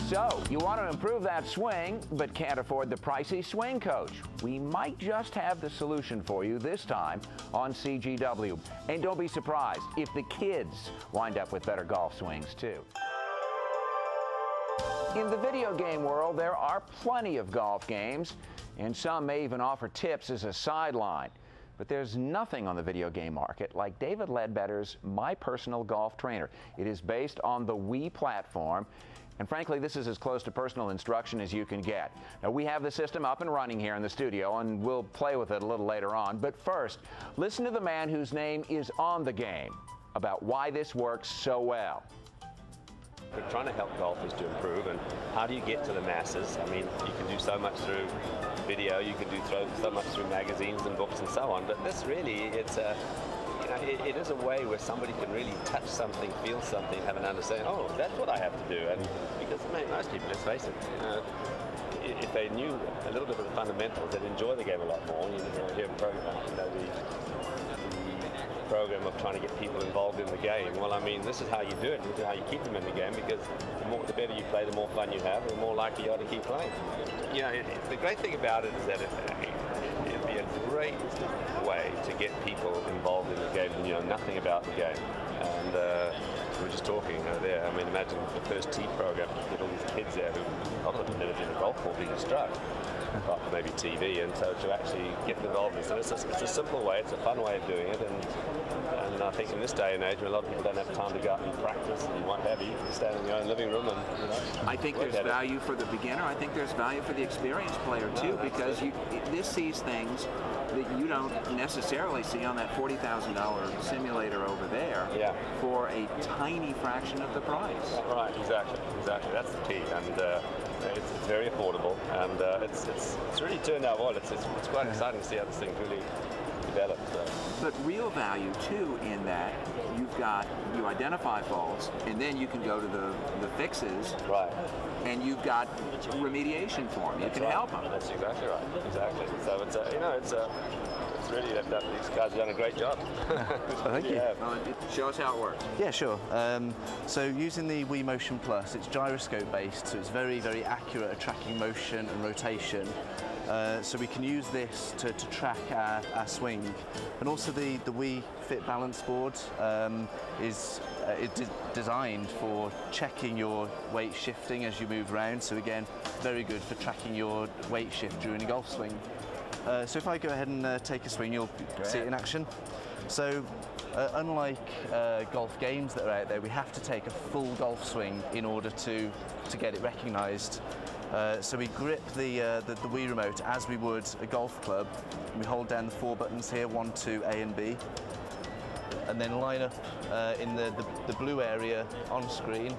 So, you want to improve that swing, but can't afford the pricey swing coach. We might just have the solution for you this time on CGW. And don't be surprised if the kids wind up with better golf swings, too. In the video game world, there are plenty of golf games, and some may even offer tips as a sideline. But there's nothing on the video game market like David Leadbetter's My Personal Golf Trainer. It is based on the Wii platform. And frankly, this is as close to personal instruction as you can get. Now, we have the system up and running here in the studio, and we'll play with it a little later on. But first, listen to the man whose name is on the game about why this works so well. We're trying to help golfers to improve, and how do you get to the masses? I mean, you can do so much through video, you can do so much through magazines and books and so on, but this really, it's a it is a way where somebody can really touch something, feel something, have an understanding, oh, that's what I have to do. And because most people, let's face it, if they knew a little bit of the fundamentals, they'd enjoy the game a lot more. You hear the program of trying to get people involved in the game. Well, I mean, this is how you do it. This is how you keep them in the game, because the better you play, the more fun you have, the more likely you are to keep playing. The great thing about it is that it'd be a great way to get people involved in the game when you know nothing about the game. And we were just talking there. I mean, imagine the first tee program, get all these kids there who, a lot of them never been in a golf ball being struck, apart from maybe TV, and so to actually get involved in it. So it's a simple way, it's a fun way of doing it, and I think in this day and age, when a lot of people don't have time to go out and practice and what have you, you can stay in your own living room and I think there's value for the beginner. I think there's value for the experienced player too, because this sees things that you don't necessarily see on that $40,000 simulator over there for a tiny fraction of the price. Right, exactly. That's the key, and it's very affordable, and it's really turned out well. It's quite exciting to see how this thing really develops. But real value too in that you identify faults, and then you can go to the fixes. Right. And you've got remediation for them. You can help them. That's exactly right. Exactly. So it's really, these guys have done a great job. Thank you. Show us how it works. Yeah, sure. So using the Wii Motion Plus, it's gyroscope based, so it's very, very accurate at tracking motion and rotation. So we can use this to track our swing. And also the Wii Fit Balance Board is designed for checking your weight shifting as you move around. So again, very good for tracking your weight shift during a golf swing. So if I go ahead and take a swing, you'll see it in action. So unlike golf games that are out there, we have to take a full golf swing in order to get it recognised. So we grip the Wii remote as we would a golf club. We hold down the 4 buttons here, 1, 2, A and B, and then line up in the blue area on screen,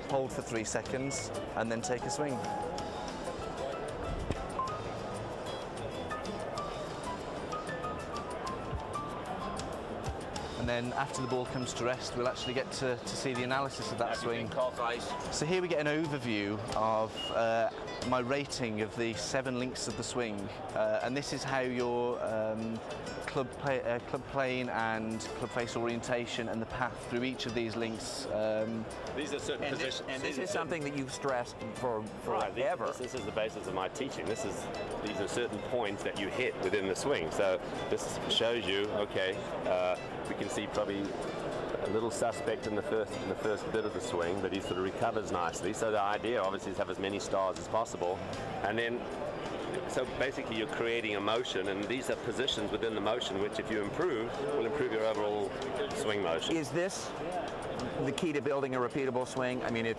hold for 3 seconds, and then take a swing. And then after the ball comes to rest, we'll actually get to see the analysis of that swing. So here we get an overview of my rating of the 7 links of the swing, and this is how your club plane and club face orientation and the path through each of these links. These are certain positions. And this is something that you've stressed forever. This is the basis of my teaching. These are certain points that you hit within the swing. So this shows you, okay, we can see probably a little suspect in the first bit of the swing, but he sort of recovers nicely. So the idea obviously is to have as many stars as possible, and then so basically you're creating a motion, and these are positions within the motion which, if you improve, will improve your overall swing motion. Is this the key to building a repeatable swing? I mean,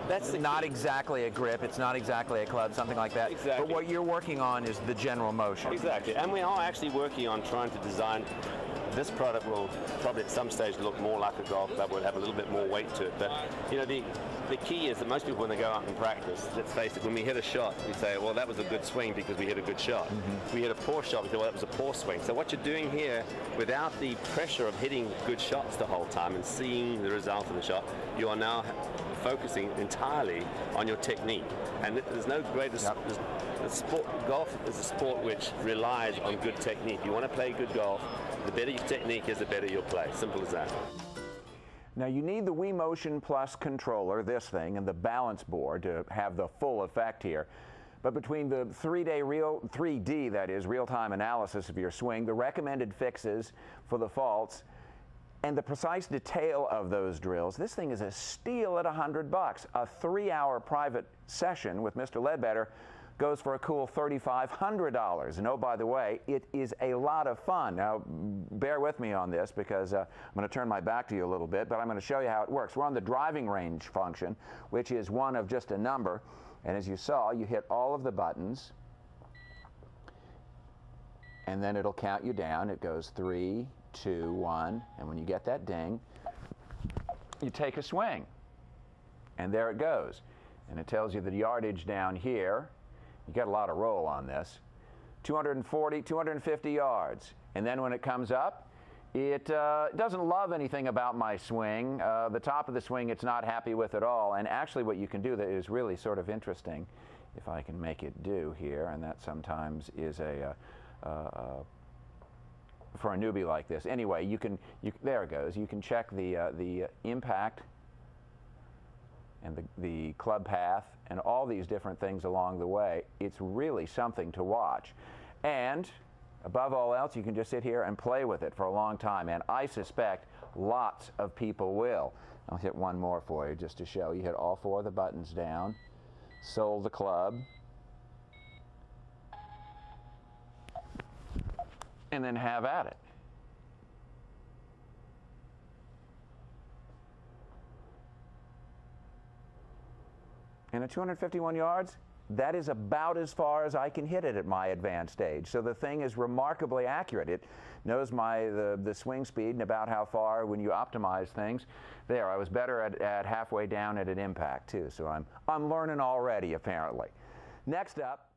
that's not exactly a grip, it's not exactly a club, something like that. Exactly. But what you're working on is the general motion. Exactly, and we are actually working on trying to design. This product will probably at some stage look more like a golf club, will have a little bit more weight to it, but the key is that most people, when they go out and practice, let's face it, when we hit a shot, we say, well, that was a good swing because we hit a good shot. If we hit a poor shot, we say, well, that was a poor swing. So what you're doing here, without the pressure of hitting good shots the whole time and seeing the result of the shot, you are now focusing entirely on your technique. And there's no greater golf is a sport which relies on good technique. You want to play good golf, the better your technique is, the better you'll play. Simple as that. Now you need the Wii Motion Plus controller, this thing, and the balance board to have the full effect here. But between the 3D, that is, real-time analysis of your swing, the recommended fixes for the faults, and the precise detail of those drills, this thing is a steal at $100. A 3-hour private session with Mr. Leadbetter goes for a cool $3,500. And oh, by the way, it is a lot of fun. Now, bear with me on this because I'm going to turn my back to you a little bit, but I'm going to show you how it works. We're on the driving range function, which is one of just a number. And as you saw, you hit all of the buttons, and then it'll count you down. It goes 3, 2, 1, and when you get that ding, you take a swing. And there it goes. And it tells you the yardage down here. You get a lot of roll on this. 240, 250 yards. And then when it comes up, it doesn't love anything about my swing. The top of the swing it's not happy with at all. And actually what you can do that is really sort of interesting, if I can make it do here, and that sometimes is a for a newbie like this. Anyway, there it goes. You can check the impact and the club path and all these different things along the way. It's really something to watch. And above all else, you can just sit here and play with it for a long time, and I suspect lots of people will. I'll hit one more for you just to show. You hit all 4 of the buttons down, sold the club, and then have at it. And at 251 yards, that is about as far as I can hit it at my advanced age. So the thing is remarkably accurate. It knows the swing speed and about how far when you optimize things. There, I was better at halfway down at an impact too. So I'm learning already, apparently. Next up,